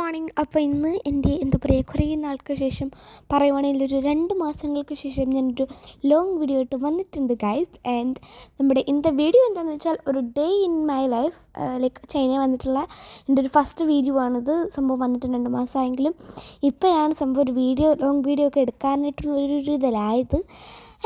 Morning. അപ്പോൾ ഇന്ന് എൻ്റെ എന്താ പറയുക, കുറേ നാൾക്ക് ശേഷം പറയുവാണെങ്കിൽ ഒരു 2 മാസങ്ങൾക്ക് ശേഷം ഞാനൊരു ലോങ് വീഡിയോ ആയിട്ട് വന്നിട്ടുണ്ട് ഗൈസ്. ആൻഡ് നമ്മുടെ ഇന്നത്തെ വീഡിയോ എന്താണെന്ന് വെച്ചാൽ ഒരു day in my life. Like ചൈനയിൽ വന്നിട്ടുള്ള എൻ്റെ ഒരു ഫസ്റ്റ് വീഡിയോ ആണിത്. സംഭവം വന്നിട്ട് 2 മാസമായെങ്കിലും ഇപ്പോഴാണ് സംഭവം ഒരു ലോങ് വീഡിയോ ഒക്കെ എടുക്കാനായിട്ടുള്ളൊരു ഇതിലായത്.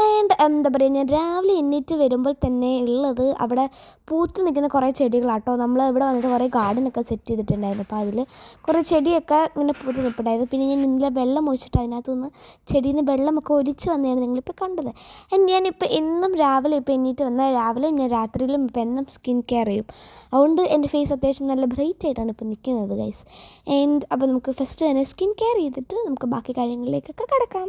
ആൻഡ് എന്താ പറയുക, ഞാൻ രാവിലെ എണീറ്റ് വരുമ്പോൾ തന്നെ ഉള്ളത് അവിടെ പൂത്ത് നിൽക്കുന്ന കുറേ ചെടികളാട്ടോ. നമ്മൾ ഇവിടെ വന്നിട്ട് കുറേ ഗാർഡനൊക്കെ സെറ്റ് ചെയ്തിട്ടുണ്ടായിരുന്നു. അപ്പോൾ അതിൽ കുറേ ചെടിയൊക്കെ ഇങ്ങനെ പൂത്ത് നിൽപ്പുണ്ടായിരുന്നു. പിന്നെ ഞാൻ ഇന്നലെ വെള്ളം ഒഴിച്ചിട്ട് അതിനകത്തുനിന്ന് ചെടിയിൽ നിന്ന് വെള്ളമൊക്കെ ഒലിച്ച് വന്നതാണ് നിങ്ങളിപ്പോൾ കണ്ടത്. ആൻഡ് ഞാനിപ്പോൾ എന്നും രാവിലെ ഇപ്പോൾ എണീറ്റ് വന്നാൽ രാവിലെയും ഞാൻ രാത്രിയിലും ഇപ്പോൾ എന്നും സ്കിൻ കെയർ ചെയ്യും. അതുകൊണ്ട് എൻ്റെ ഫേസ് അത്യാവശ്യം നല്ല ബ്രൈറ്റ് ആയിട്ടാണ് ഇപ്പോൾ നിൽക്കുന്നത് ഗൈസ്. ആൻഡ് അപ്പോൾ നമുക്ക് ഫസ്റ്റ് തന്നെ സ്കിൻ കെയർ ചെയ്തിട്ട് നമുക്ക് ബാക്കി കാര്യങ്ങളിലേക്കൊക്കെ കിടക്കാം.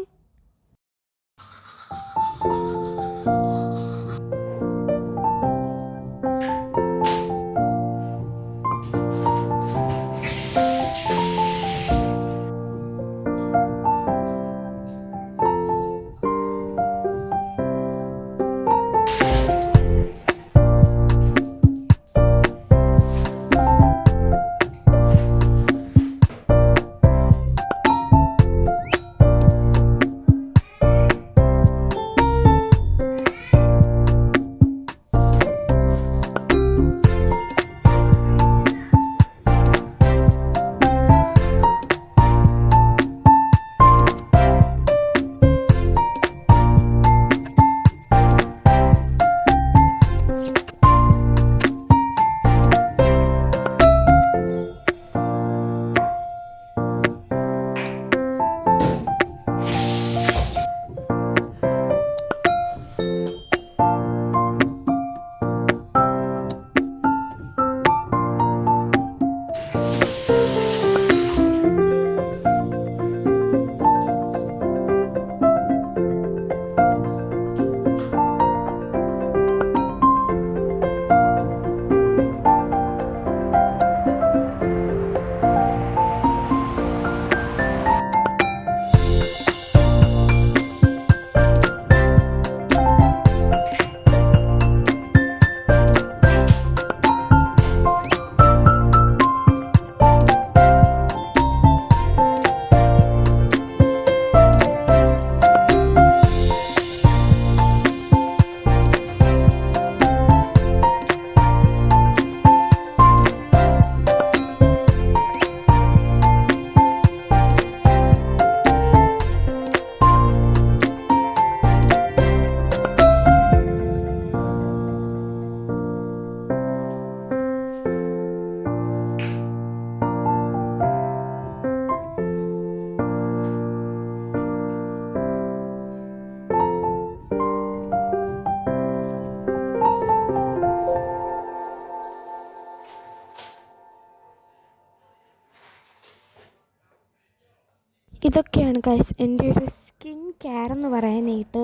ഇതൊക്കെയാണ് ഗൈസ് എൻ്റെ ഒരു സ്കിൻ കെയർ എന്ന് പറയാനായിട്ട്.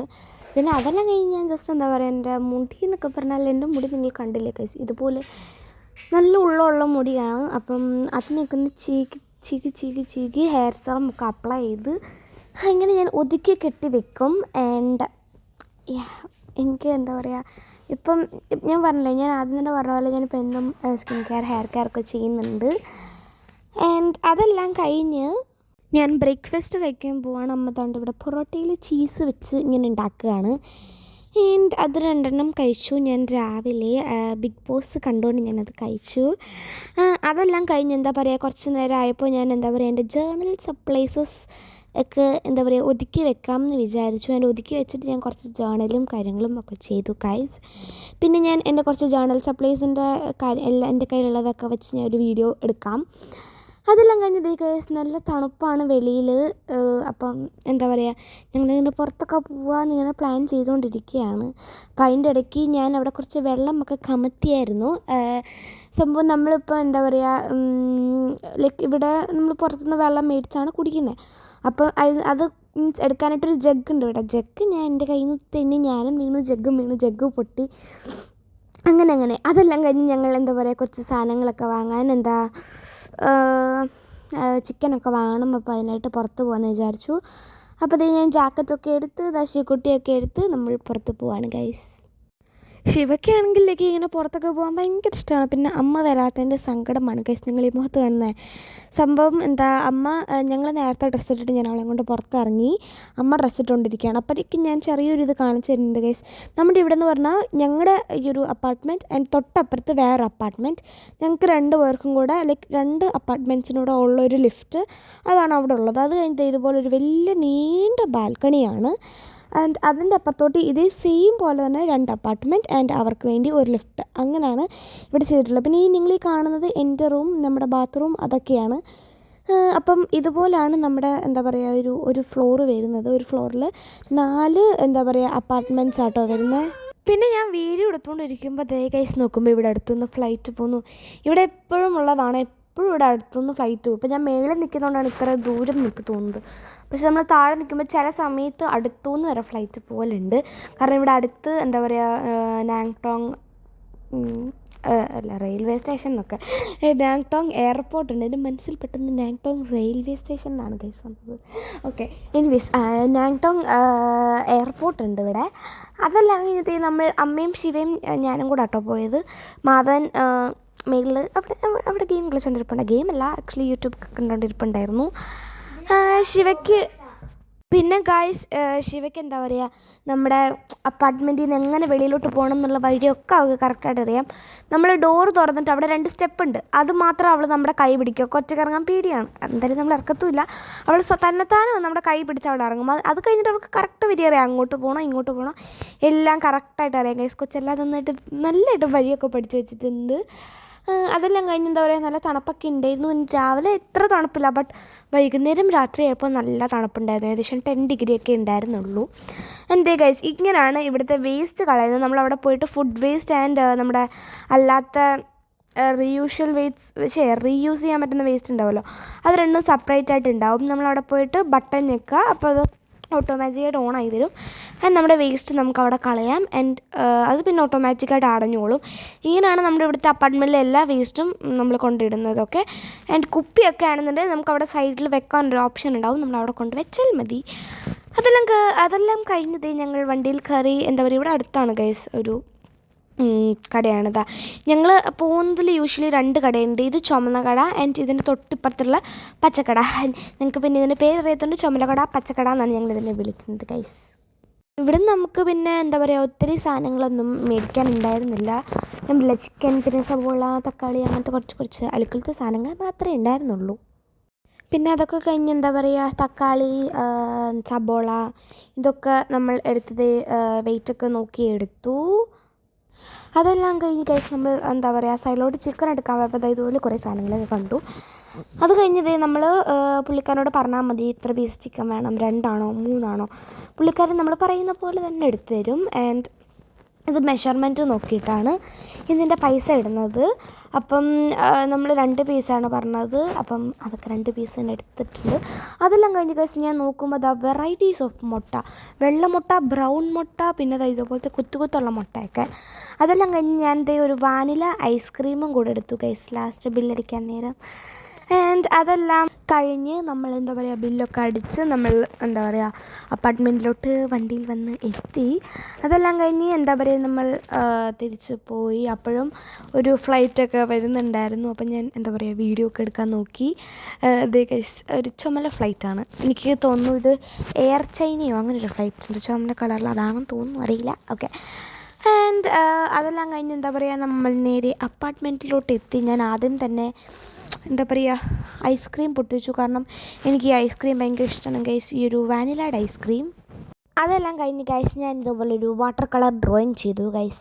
പിന്നെ അതെല്ലാം കഴിഞ്ഞ് ഞാൻ ജസ്റ്റ് എന്താ പറയുക, എൻ്റെ മുടി എന്നൊക്കെ പറഞ്ഞാൽ എൻ്റെ മുടി നിങ്ങൾ കണ്ടില്ലേ ഗൈസ്, ഇതുപോലെ നല്ല ഉള്ള മുടിയാണ്. അപ്പം അതിനൊക്കെ ഒന്ന് ചീകി ഹെയർ സെറം ഒക്കെ അപ്ലൈ ചെയ്ത് അങ്ങനെ ഞാൻ ഒതുക്കി കെട്ടി വെക്കും. ആൻഡ് എനിക്ക് എന്താ പറയുക, ഇപ്പം ഞാൻ പറഞ്ഞില്ലേ, ഞാൻ ആദ്യം തന്നെ പറഞ്ഞ പോലെ ഞാനിപ്പോൾ എന്നും സ്കിൻ കെയർ ഹെയർ കെയർ ഒക്കെ ചെയ്യുന്നുണ്ട്. ആൻഡ് അതെല്ലാം കഴിഞ്ഞ് ഞാൻ ബ്രേക്ക്ഫാസ്റ്റ് കഴിക്കാൻ പോവാണ്. അമ്മ താണ്ട് ഇവിടെ പൊറോട്ടയിൽ ചീസ് വെച്ച് ഇങ്ങനെ ഉണ്ടാക്കുകയാണ്. ആൻഡ് അത് 2 കഴിച്ചു. ഞാൻ രാവിലെ ബിഗ് ബോസ് കണ്ടുകൊണ്ട് ഞാനത് കഴിച്ചു. അതെല്ലാം കഴിഞ്ഞ് എന്താ പറയുക, കുറച്ച് നേരം ആയപ്പോൾ ഞാൻ എന്താ പറയുക, എൻ്റെ ജേർണൽ സപ്ലൈസസ് ഒക്കെ എന്താ പറയുക ഒതുക്കി വെക്കാമെന്ന് വിചാരിച്ചു. ആൻഡ് ഒതുക്കി വെച്ചിട്ട് ഞാൻ കുറച്ച് ജേർണലും കാര്യങ്ങളും ഒക്കെ ചെയ്തു ഗൈസ്. പിന്നെ ഞാൻ എൻ്റെ കുറച്ച് ജേർണൽ സപ്ലൈസിൻ്റെ എല്ലാം എൻ്റെ കയ്യിലുള്ളതൊക്കെ വെച്ച് ഞാൻ ഒരു വീഡിയോ എടുക്കാം. അതെല്ലാം കഴിഞ്ഞത് ഗൈസ് നല്ല തണുപ്പാണ് വെളിയിൽ. അപ്പം എന്താ പറയുക, ഞങ്ങളിങ്ങനെ പുറത്തൊക്കെ പോകാമെന്നിങ്ങനെ പ്ലാൻ ചെയ്തുകൊണ്ടിരിക്കുകയാണ്. അപ്പം അതിൻ്റെ ഇടയ്ക്ക് ഞാൻ അവിടെ കുറച്ച് വെള്ളമൊക്കെ കമത്തിയായിരുന്നു. സംഭവം നമ്മളിപ്പോൾ എന്താ പറയുക, ലൈക്ക് ഇവിടെ നമ്മൾ പുറത്തുനിന്ന് വെള്ളം മേടിച്ചാണ് കുടിക്കുന്നത്. അപ്പോൾ അത് മീൻസ് എടുക്കാനായിട്ടൊരു ജഗ് ഉണ്ട് ഇവിടെ. ജഗ് ഞാൻ എൻ്റെ കയ്യിൽ നിന്ന് തന്നെ ഞാനും വീണു, ജഗ് പൊട്ടി. അങ്ങനെ അതെല്ലാം കഴിഞ്ഞ് ഞങ്ങൾ എന്താ പറയുക കുറച്ച് സാധനങ്ങളൊക്കെ വാങ്ങാൻ ചിക്കനൊക്കെ വാങ്ങണം. അപ്പോൾ അതിനായിട്ട് പുറത്ത് പോകാമെന്ന് വിചാരിച്ചു. അപ്പോൾ ഞാൻ ജാക്കറ്റൊക്കെ എടുത്ത് ശീക്കുട്ടിയൊക്കെ എടുത്ത് നമ്മൾ പുറത്ത് പോവാണ് ഗൈസ്. ശിവയ്ക്കാണെങ്കിലേക്ക് ഇങ്ങനെ പുറത്തൊക്കെ പോകാൻ ഭയങ്കര ഇഷ്ടമാണ്. പിന്നെ അമ്മ വരാത്തതിൻ്റെ സങ്കടമാണ് ഗൈസ് നിങ്ങൾ ഈ മുഖത്ത് കാണുന്നത്. സംഭവം എന്താ, അമ്മ ഞങ്ങൾ നേരത്തെ ഡ്രസ്സ് ഇട്ടിട്ട് ഞാൻ അവളെ കൊണ്ട് പുറത്തിറങ്ങി. അമ്മ ഡ്രസ്സ് ഇട്ടുകൊണ്ടിരിക്കുകയാണ്. അപ്പോഴേക്കും ഞാൻ ചെറിയൊരു ഇത് കാണിച്ചു തരുന്നുണ്ട് ഗൈസ്. നമ്മുടെ ഇവിടെ എന്ന് പറഞ്ഞാൽ ഞങ്ങളുടെ ഈ ഒരു അപ്പാർട്ട്മെൻറ്റ് ആൻഡ് തൊട്ടപ്പുറത്ത് വേറെ അപ്പാർട്ട്മെൻറ്റ്, ഞങ്ങൾക്ക് 2 പേർക്കും കൂടെ ലൈക്ക് 2 അപ്പാർട്ട്മെൻറ്റ്സിനൂടെ ഉള്ളൊരു ലിഫ്റ്റ്, അതാണ് അവിടെ ഉള്ളത്. അത് കഴിഞ്ഞിട്ട് ഇതുപോലൊരു വലിയ നീണ്ട ബാൽക്കണിയാണ്. ആൻഡ് അതിൻ്റെ അപ്പുറത്തോട്ട് ഇതേ സെയിം പോലെ തന്നെ 2 അപ്പാർട്ട്മെൻറ്റ് ആൻഡ് അവർക്ക് വേണ്ടി ഒരു ലിഫ്റ്റ്, അങ്ങനെയാണ് ഇവിടെ ചെയ്തിട്ടുള്ളത്. പിന്നെ നിങ്ങൾ ഈ കാണുന്നത് എൻ്റെ റൂം, നമ്മുടെ ബാത്റൂം, അതൊക്കെയാണ്. അപ്പം ഇതുപോലാണ് നമ്മുടെ എന്താ പറയുക ഒരു ഫ്ലോറ് വരുന്നത്. ഒരു ഫ്ലോറിൽ 4 എന്താ പറയുക അപ്പാർട്ട്മെൻറ്റ്സ് ആട്ടോ വരുന്നത്. പിന്നെ ഞാൻ വീഡിയോ എടുത്തുകൊണ്ടിരിക്കുമ്പോൾ ഗൈസ് നോക്കുമ്പോൾ ഇവിടെ അടുത്തുനിന്ന് ഫ്ലൈറ്റ് പോകുന്നു. ഇവിടെ എപ്പോഴും ഉള്ളതാണ്, എപ്പോഴും ഇവിടെ അടുത്തുനിന്ന് ഫ്ലൈറ്റ് പോകും. ഇപ്പോൾ ഞാൻ മേളിൽ നിൽക്കുന്നതുകൊണ്ടാണ് ഇത്ര ദൂരം എനിക്ക് തോന്നുന്നത്. പക്ഷെ നമ്മൾ താഴെ നിൽക്കുമ്പോൾ ചില സമയത്ത് അടുത്തുനിന്ന് വരെ ഫ്ലൈറ്റ് പോലുണ്ട്. കാരണം ഇവിടെ അടുത്ത് എന്താ പറയുക നാങ്ടോങ് അല്ല റെയിൽവേ സ്റ്റേഷൻ എന്നൊക്കെ, നാങ്ടോങ് എയർപോർട്ട് ഉണ്ട്. എൻ്റെ മനസ്സിൽ പെട്ടെന്ന് നാങ്ടോങ് റെയിൽവേ സ്റ്റേഷൻ എന്നാണ് ഗൈസ് വന്നത്. ഓക്കെ, എനിവേസ് നാങ്ടോങ് എയർപോർട്ട് ഉണ്ട് ഇവിടെ. അതെല്ലാം കഴിഞ്ഞിട്ട് നമ്മൾ അമ്മയും ശിവയും ഞാനും കൂടെ ആട്ടോ പോയത്. മാധവൻ മേളിൽ അവിടെ ഗെയിം കളിച്ചുകൊണ്ടിരിപ്പുണ്ട്. ഗെയിമല്ല, ആക്ച്വലി യൂട്യൂബ് കണ്ടുകൊണ്ടിരിപ്പുണ്ടായിരുന്നു. ശിവയ്ക്ക് പിന്നെ ഗായ്സ് ശിവയ്ക്ക് എന്താ പറയുക നമ്മുടെ അപ്പാർട്ട്മെൻറ്റിൽ നിന്ന് എങ്ങനെ വെളിയിലോട്ട് പോകണം എന്നുള്ള വഴിയൊക്കെ അവൾക്ക് കറക്റ്റായിട്ട് അറിയാം. നമ്മൾ ഡോറ് തുറന്നിട്ട് അവിടെ 2 സ്റ്റെപ്പ് ഉണ്ട്, അത് മാത്രം അവൾ നമ്മുടെ കൈ പിടിക്കുക. ഒറ്റയ്ക്ക് ഇറങ്ങാൻ പേടിയാണ്, എന്തായാലും നമ്മൾ ഇറക്കത്തുമില്ല. അവൾ തന്നെത്താനും നമ്മുടെ കൈ പിടിച്ച് അവിടെ ഇറങ്ങും. അത് കഴിഞ്ഞിട്ട് അവൾക്ക് കറക്റ്റ് വരി അറിയാം, അങ്ങോട്ട് പോകണം ഇങ്ങോട്ട് പോകണം എല്ലാം കറക്റ്റായിട്ട് അറിയാം. ഗൈസ് കൊച്ചെല്ലാം നന്നായിട്ട് വഴിയൊക്കെ പഠിച്ച് വെച്ചിട്ടുണ്ട്. അതെല്ലാം കഴിഞ്ഞ് എന്താ പറയുക നല്ല തണുപ്പൊക്കെ ഉണ്ടായിരുന്നു. രാവിലെ എത്ര തണുപ്പില്ല, ബട്ട് വൈകുന്നേരം രാത്രി ആയപ്പോൾ നല്ല തണുപ്പുണ്ടായിരുന്നു. ഏകദേശം 10 ഡിഗ്രിയൊക്കെ ഉണ്ടായിരുന്നുള്ളൂ. എന്തേ ഗൈസ്, ഇങ്ങനെയാണ് ഇവിടുത്തെ വേസ്റ്റ് കളയുന്നത്. നമ്മളവിടെ പോയിട്ട് ഫുഡ് വേസ്റ്റ് ആൻഡ് നമ്മുടെ അല്ലാത്ത റീയൂസ് ചെയ്യാൻ പറ്റുന്ന വേസ്റ്റ് ഉണ്ടാവുമല്ലോ, അത് രണ്ടും സെപ്പറേറ്റ് ആയിട്ട് ഉണ്ടാവും. നമ്മളവിടെ പോയിട്ട് ബട്ടൺ ഞെക്കുക, അപ്പോൾ അത് ഓട്ടോമാറ്റിക്കായിട്ട് ഓണായി വരും. ആൻഡ് നമ്മുടെ വേസ്റ്റ് നമുക്ക് അവിടെ കളയാം. ആൻഡ് അത് പിന്നെ ഓട്ടോമാറ്റിക്കായിട്ട് അടഞ്ഞോളും. ഇങ്ങനെയാണ് നമ്മുടെ ഇവിടുത്തെ അപ്പാർട്ട്മെൻറ്റിലെ എല്ലാ വേസ്റ്റും നമ്മൾ കൊണ്ടിടുന്നതൊക്കെ. ആൻഡ് കുപ്പിയൊക്കെ ആണെന്നുണ്ടെങ്കിൽ നമുക്ക് അവിടെ സൈഡിൽ വെക്കാനൊരു ഓപ്ഷൻ ഉണ്ടാവും, നമ്മളവിടെ കൊണ്ട് വെച്ചാൽ മതി. അതെല്ലാം കഴിഞ്ഞത് ഞങ്ങൾ വണ്ടിയിൽ കയറി. എന്താ പറയുക, ഇവിടെ അടുത്താണ് ഗൈസ് ഒരു കടയാണിതാ. ഞങ്ങൾ പോകുന്നതിൽ യൂഷ്വലി 2 കടയുണ്ട്. ഇത് ചുമന്ന കട ആൻഡ് ഇതിൻ്റെ തൊട്ടിപ്പുറത്തുള്ള പച്ചക്കട. ഞങ്ങൾക്ക് പിന്നെ ഇതിൻ്റെ പേരറിയത്തുകൊണ്ട് ചുമലക്കട പച്ചക്കട എന്നാണ് ഞങ്ങൾ ഇതിനെ വിളിക്കുന്നത് ഗൈസ്. ഇവിടെ നമുക്ക് പിന്നെ എന്താ പറയുക ഒത്തിരി സാധനങ്ങളൊന്നും മേടിക്കാൻ ഉണ്ടായിരുന്നില്ല. നമ്മളില്ല ചിക്കൻ, പിന്നെ സവോള, തക്കാളി, അങ്ങനത്തെ കുറച്ച് അടുക്കളത്തെ സാധനങ്ങൾ മാത്രമേ ഉണ്ടായിരുന്നുള്ളൂ. പിന്നെ അതൊക്കെ കഴിഞ്ഞ് എന്താ പറയുക തക്കാളി, സബോള ഇതൊക്കെ നമ്മൾ എടുത്തത് വെയിറ്റൊക്കെ നോക്കി എടുത്തു. അതെല്ലാം കഴിഞ്ഞ് കഴിച്ച് നമ്മൾ എന്താ പറയുക സൈഡിലോട്ട് ചിക്കൻ എടുക്കാൻ പോയപ്പോൾ ഇതുപോലെ കുറേ സാധനങ്ങളൊക്കെ കണ്ടു. അത് കഴിഞ്ഞത് നമ്മൾ പുള്ളിക്കാരനോട് പറഞ്ഞാൽ മതി ഇത്ര പീസ് ചിക്കൻ വേണം, 2 ആണോ 3 ആണോ. പുള്ളിക്കാരൻ നമ്മൾ പറയുന്ന പോലെ തന്നെ എടുത്തു തരും. ആൻഡ് ഇത് മെഷർമെൻറ്റ് നോക്കിയിട്ടാണ് ഇതിൻ്റെ പൈസ ഇടുന്നത്. അപ്പം നമ്മൾ 2 പീസാണ് പറഞ്ഞത്, അപ്പം അതൊക്കെ 2 പീസ് തന്നെ എടുത്തിട്ടുണ്ട്. അതെല്ലാം കഴിഞ്ഞ് കഴിച്ച് ഞാൻ നോക്കുമ്പോൾ വെറൈറ്റീസ് ഓഫ് മുട്ട, വെള്ളമുട്ട, ബ്രൗൺ മുട്ട, പിന്നെ ഇതുപോലത്തെ കുത്തുള്ള മുട്ടയൊക്കെ. അതെല്ലാം കഴിഞ്ഞ് ഞാൻ ഒരു വാനില ഐസ്ക്രീമും കൂടെ എടുത്തു ഗൈസ് ലാസ്റ്റ് ബില്ലടിക്കാൻ നേരം. ആൻഡ് അതെല്ലാം കഴിഞ്ഞ് നമ്മൾ എന്താ പറയുക ബില്ലൊക്കെ അടിച്ച് നമ്മൾ എന്താ പറയുക അപ്പാർട്ട്മെൻറ്റിലോട്ട് വണ്ടിയിൽ വന്ന് എത്തി. അതെല്ലാം കഴിഞ്ഞ് എന്താ പറയുക നമ്മൾ തിരിച്ച് പോയി. അപ്പോഴും ഒരു ഫ്ലൈറ്റൊക്കെ വരുന്നുണ്ടായിരുന്നു. അപ്പം ഞാൻ എന്താ പറയുക വീഡിയോ ഒക്കെ എടുക്കാൻ നോക്കി. ഇത് ഒരു ചുമല ഫ്ലൈറ്റാണ്, എനിക്ക് തോന്നുന്നു ഇത് എയർ ചൈനയോ അങ്ങനൊരു ഫ്ലൈറ്റ് ഉണ്ട് ചുമല കളറിൽ, അതാണെന്ന് തോന്നുന്നു, അറിയില്ല. ഓക്കെ, ആൻഡ് അതെല്ലാം കഴിഞ്ഞ് എന്താ പറയുക നമ്മൾ നേരെ അപ്പാർട്ട്മെൻറ്റിലോട്ട് എത്തി. ഞാൻ ആദ്യം തന്നെ എന്താ പറയുക ഐസ്ക്രീം പൊട്ടിച്ചു, കാരണം എനിക്ക് ഈ ഐസ്ക്രീം ഭയങ്കര ഇഷ്ടമാണ് ഗൈസ്, ഈ ഒരു വാനിലയുടെ ഐസ്ക്രീം. അതെല്ലാം കഴിഞ്ഞ് ഗൈസ് ഞാൻ ഇതുപോലൊരു വാട്ടർ കളർ ഡ്രോയിങ് ചെയ്തു ഗൈസ്.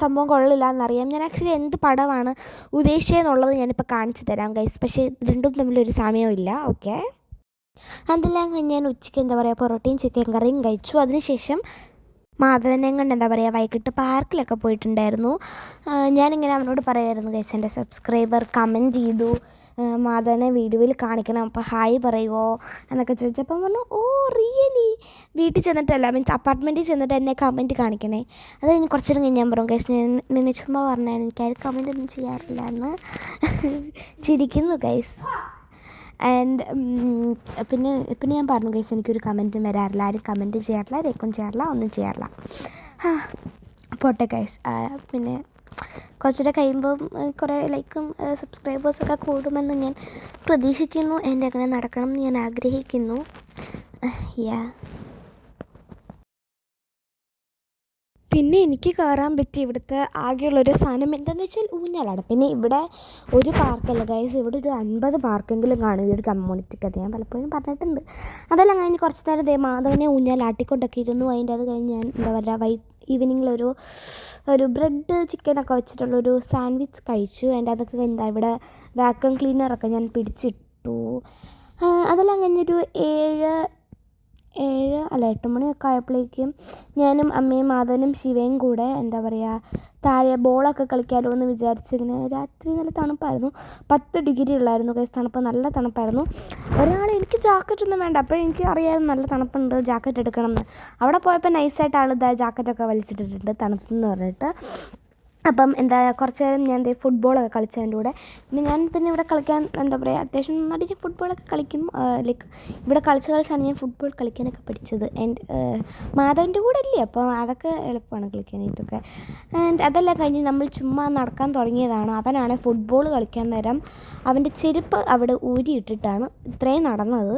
സംഭവം കൊള്ളില്ല എന്നറിയാം. ഞാൻ ആക്ച്വലി എന്ത് പടമാണ് ഉദ്ദേശിച്ചതെന്നുള്ളത് ഞാനിപ്പോൾ കാണിച്ചു തരാം ഗൈസ്, പക്ഷേ രണ്ടും തമ്മിലൊരു സമയമില്ല. ഓക്കെ, അതെല്ലാം കഴിഞ്ഞ് ഞാൻ ഉച്ചയ്ക്ക് എന്താ പറയുക പൊറോട്ടയും ചിക്കൻ കറിയും കഴിച്ചു. അതിനുശേഷം മാധവനെ കൊണ്ട് എന്താ പറയുക വൈകിട്ട് പാർക്കിലൊക്കെ പോയിട്ടുണ്ടായിരുന്നു. ഞാനിങ്ങനെ അവനോട് പറയുമായിരുന്നു ഗൈസ് എൻ്റെ സബ്സ്ക്രൈബർ കമൻറ്റ് ചെയ്തു മാധവനെ വീഡിയോയിൽ കാണിക്കണം, അപ്പോൾ ഹായ് പറയുമോ എന്നൊക്കെ ചോദിച്ചപ്പോൾ പറഞ്ഞു ഓ റിയലി, വീട്ടിൽ ചെന്നിട്ടല്ല മീൻസ് അപ്പാർട്ട്മെൻറ്റിൽ ചെന്നിട്ട് എന്നെ കമൻറ്റ് കാണിക്കണേ. അത് കഴിഞ്ഞ് കുറച്ച് നേരം കഴിഞ്ഞ് ഞാൻ പറഞ്ഞു ഗൈസ് ഞാൻ നിന്നെ ചുമ്മാ പറഞ്ഞാൽ എനിക്കാരും കമൻറ്റ് ഒന്നും ചെയ്യാറില്ല എന്ന് ചിരിക്കുന്നു ഗൈസ്. ആൻഡ് പിന്നെ ഞാൻ പറഞ്ഞു ഗൈസ് എനിക്കൊരു കമൻറ്റും വരാറില്ല, ആരും കമൻറ്റ് ചെയ്യാറില്ല, രേക്കും ചെയ്യാറില്ല, ഒന്നും ചെയ്യാറില്ല. പോട്ടെ ഗൈസ്. പിന്നെ കുറച്ചുകൂടെ കഴിയുമ്പം കുറേ ലൈക്കും സബ്സ്ക്രൈബേഴ്സൊക്കെ കൂടുമെന്ന് ഞാൻ പ്രതീക്ഷിക്കുന്നു. എൻ്റെ അങ്ങനെ നടക്കണം എന്ന് ഞാൻ ആഗ്രഹിക്കുന്നു. പിന്നെ എനിക്ക് കയറാൻ പറ്റിയ ഇവിടുത്തെ ആകെയുള്ളൊരു സാധനം എന്താണെന്ന് വെച്ചാൽ ഊഞ്ഞാലാണ്. പിന്നെ ഇവിടെ ഒരു പാർക്കല്ല ഗൈസ്, ഇവിടെ ഒരു 50 പാർക്കെങ്കിലും കാണും ഈ ഒരു കമ്മ്യൂണിറ്റിക്ക്. അത് ഞാൻ പലപ്പോഴും പറഞ്ഞിട്ടുണ്ട്. അതെല്ലാം കഴിഞ്ഞ് കുറച്ച് നേരം മാധവനെ ഊഞ്ഞാലാട്ടിക്കൊണ്ടൊക്കെ ഇരുന്നു. അതിൻ്റെ അത് കഴിഞ്ഞ് ഞാൻ എന്താ പറയുക ഈവനിങ്ങിലൊരു ബ്രെഡ് ചിക്കനൊക്കെ വെച്ചിട്ടുള്ളൊരു സാൻഡ്വിച്ച് കഴിച്ചു. അതിൻ്റെ അതൊക്കെ കഴിഞ്ഞാൽ ഇവിടെ വാക്യൂം ക്ലീനറൊക്കെ ഞാൻ പിടിച്ചിട്ടു. അതെല്ലാം കഴിഞ്ഞൊരു 8 മണിയൊക്കെ ആയപ്പോഴേക്കും ഞാനും അമ്മയും മാധവനും ശിവയും കൂടെ എന്താ പറയുക താഴെ ബോളൊക്കെ കളിക്കാമല്ലോ എന്ന് വിചാരിച്ചിങ്ങനെ. രാത്രി നല്ല തണുപ്പായിരുന്നു, 10 ഡിഗ്രി ഉള്ളായിരുന്നു ഗൈസ്. തണുപ്പ്, നല്ല തണുപ്പായിരുന്നു. എനിക്ക് ജാക്കറ്റൊന്നും വേണ്ട, അപ്പോഴെനിക്ക് അറിയാമായിരുന്നു നല്ല തണുപ്പുണ്ട്, ജാക്കറ്റ് എടുക്കണം എന്ന്. അവിടെ പോയപ്പോൾ നൈസായിട്ട് ജാക്കറ്റൊക്കെ വലിച്ചിട്ടിട്ടുണ്ട് തണുപ്പെന്ന് പറഞ്ഞിട്ട്. അപ്പം കുറച്ച് നേരം ഞാൻ ഫുട്ബോളൊക്കെ കളിച്ചതിൻ്റെ കൂടെ. പിന്നെ ഇവിടെ കളിക്കാൻ എന്താ പറയുക അത്യാവശ്യം നന്നായിട്ട് ഫുട്ബോളൊക്കെ കളിക്കും. ലൈക്ക് ഇവിടെ കളിച്ചാണ് ഞാൻ ഫുട്ബോൾ കളിക്കാനൊക്കെ പഠിച്ചത്. മാധവൻ്റെ കൂടെ അല്ലേ, അപ്പോൾ അതൊക്കെ എളുപ്പമാണ് കളിക്കാനായിട്ടൊക്കെ. അതെല്ലാം കഴിഞ്ഞ് നമ്മൾ ചുമ്മാ നടക്കാൻ തുടങ്ങിയതാണ്. അവനാണ് ഫുട്ബോൾ കളിക്കാൻ നേരം അവൻ്റെ ചെരുപ്പ് അവിടെ ഊരിയിട്ടിട്ടാണ് ഇത്രയും നടന്നത്.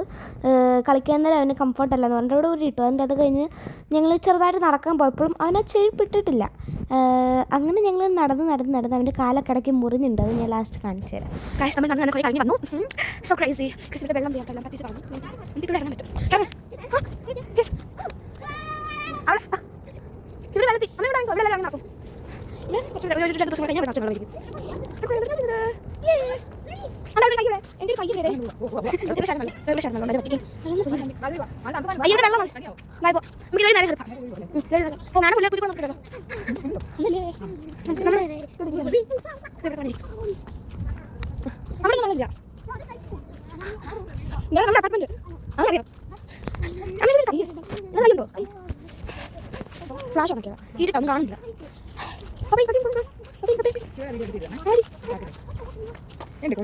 കളിക്കാൻ നേരം അവന് കംഫർട്ടല്ലെന്ന് പറഞ്ഞിട്ട് അവിടെ ഊരിയിട്ടു. അത് കഴിഞ്ഞ് ഞങ്ങൾ ചെറുതായിട്ട് നടക്കാൻ പോയപ്പോഴും അവൻ ചെരുപ്പ് ഇട്ടിട്ടില്ല. അങ്ങനെ ഞങ്ങൾ നടന്ന് അവൻ്റെ കാലൊക്കെ ഇടയ്ക്ക് മുറിഞ്ഞിട്ടുണ്ട്. അത് ഞാൻ ലാസ്റ്റ് കാണിച്ചു തരാം. കാശ് നമ്മൾ നടന്ന് കുറേ കഴിഞ്ഞ് വന്നു. So crazy. ഇവിടെ വെള്ളം ചെയ്യാത്തെല്ലാം പറ്റിച്ച് പറഞ്ഞു. എനിക്കിവിടെ ഇറങ്ങാൻ പറ്റും. ഇവിടെ വെള്ളത്തിൽ ഇവിടെ ഇറങ്ങി നടക്കും. എൻ്റെ ഫ്ലാഷ് ഉണക്കിയതാ ഈട്ടൊന്നും കാണുന്നില്ല.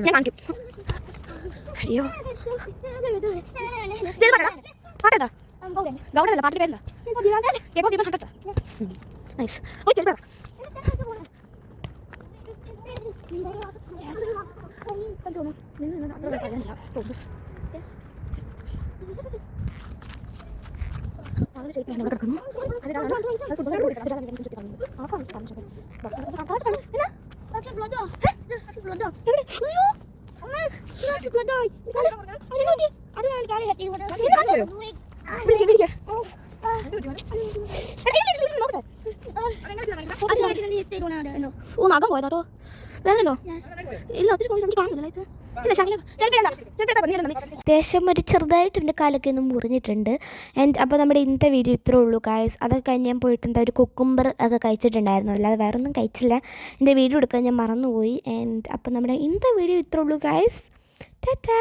ഞാൻ കാണിക്കും. അയ്യോ പാട്ടേതാ ഗൗഡല്ല, പാട്ടിൻ്റെ പേരെന്താ? നൈസ്. നഖം പോയതാട്ടോ. വേദനയുണ്ടോ? ഇല്ല, ഒത്തിരി പോയി കാണുന്നില്ല. അത്യാവശ്യം ഒരു ചെറുതായിട്ട് എൻ്റെ കാലൊക്കെ ഒന്ന് മുറിഞ്ഞിട്ടുണ്ട്. അപ്പോൾ നമ്മുടെ ഇന്നത്തെ വീഡിയോ ഇത്രേ ഉള്ളൂ ഗായ്സ്. അതൊക്കെ കഴിഞ്ഞ് ഞാൻ പോയിട്ട് ഒരു കുക്കുംബർ ഒക്കെ കഴിച്ചിട്ടുണ്ടായിരുന്നു, അല്ലാതെ വേറെ ഒന്നും കഴിച്ചില്ല. എൻ്റെ വീഡിയോ എടുക്കാൻ ഞാൻ മറന്നുപോയി. അപ്പോൾ നമ്മുടെ ഇന്നത്തെ വീഡിയോ ഇത്രേ ഉള്ളൂ ഗായ്സ്. ടാറ്റാ.